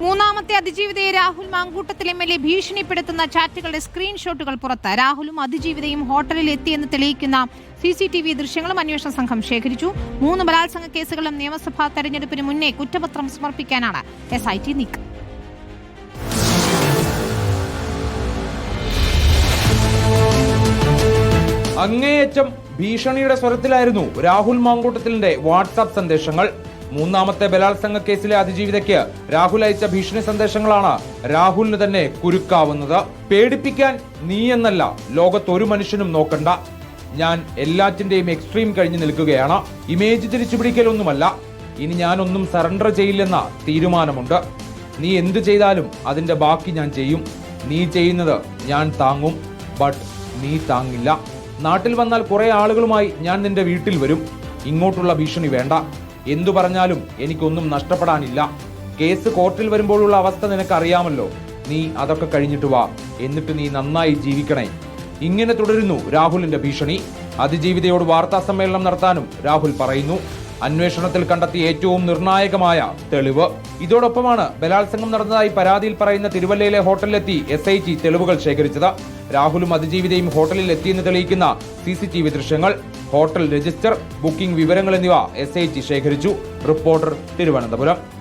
മൂന്നാമത്തെ അതിജീവിതയെ രാഹുൽ മാങ്കൂട്ടത്തിൽ MLA ഭീഷണിപ്പെടുത്തുന്ന ചാറ്റുകളുടെ സ്ക്രീൻഷോട്ടുകൾ പുറത്ത്. രാഹുലും അതിജീവിതയും ഹോട്ടലിൽ എത്തിയെന്ന് തെളിയിക്കുന്ന CCTV ദൃശ്യങ്ങളും അന്വേഷണ സംഘം ശേഖരിച്ചു. 3 ബലാത്സംഗ കേസുകളും നിയമസഭാ തെരഞ്ഞെടുപ്പിന് മുന്നേ കുറ്റപത്രം സമർപ്പിക്കാനാണ് SIT നീക്കം. അങ്ങേയറ്റം ഭീഷണിയുടെ സ്വരത്തിലായിരുന്നു രാഹുൽ മാങ്കൂട്ടത്തിലിന്റെ വാട്സാപ്പ് സന്ദേശങ്ങൾ. മൂന്നാമത്തെ ബലാത്സംഗ കേസിലെ അതിജീവിതയ്ക്ക് രാഹുൽ അയച്ച ഭീഷണി സന്ദേശങ്ങളാണ് രാഹുലിന് തന്നെ കുരുക്കാവുന്നത്. പേടിപ്പിക്കാൻ നീ എന്നല്ല ലോകത്തൊരു മനുഷ്യനും നോക്കണ്ട. ഞാൻ എല്ലാറ്റിന്റെയും എക്സ്ട്രീം കഴിഞ്ഞു നിൽക്കുകയാണ്. ഇമേജ് തിരിച്ചുപിടിക്കലൊന്നുമല്ല. ഇനി ഞാനൊന്നും സറണ്ടർ ചെയ്യില്ലെന്ന തീരുമാനമുണ്ട്. നീ എന്ത് ചെയ്താലും അതിന്റെ ബാക്കി ഞാൻ ചെയ്യും. നീ ചെയ്യുന്നത് ഞാൻ താങ്ങും, ബട്ട് നീ താങ്ങില്ല. നാട്ടിൽ വന്നാൽ കുറെ ആളുകളുമായി ഞാൻ നിന്റെ വീട്ടിൽ വരും. ഇങ്ങോട്ടുള്ള ഭീഷണി വേണ്ട. എന്തു പറഞ്ഞാലും എനിക്കൊന്നും നഷ്ടപ്പെടാനില്ല. കേസ് കോർട്ടിൽ വരുമ്പോഴുള്ള അവസ്ഥ നിനക്കറിയാമല്ലോ. നീ അതൊക്കെ കഴിഞ്ഞിട്ട് വാ. എന്നിട്ട് നീ നന്നായി ജീവിക്കണേ. ഇങ്ങനെ തുടരുന്നു രാഹുലിന്റെ ഭീഷണി. അതിജീവിതയോട് വാർത്താ സമ്മേളനം നടത്താനും രാഹുൽ പറയുന്നു. അന്വേഷണത്തിൽ കണ്ടെത്തിയ ഏറ്റവും നിർണായകമായ തെളിവ് ഇതോടൊപ്പമാണ് ബലാത്സംഗം നടന്നതായി പരാതിയിൽ പറയുന്ന തിരുവല്ലയിലെ ഹോട്ടലിലെത്തി SIT തെളിവുകൾ ശേഖരിച്ചത്. രാഹുലും അതിജീവിതയും ഹോട്ടലിൽ എത്തിയെന്ന് തെളിയിക്കുന്ന CCTV ദൃശ്യങ്ങൾ, ഹോട്ടൽ രജിസ്റ്റർ, ബുക്കിംഗ് വിവരങ്ങൾ എന്നിവ SIT ശേഖരിച്ചു. റിപ്പോർട്ടർ, തിരുവനന്തപുരം.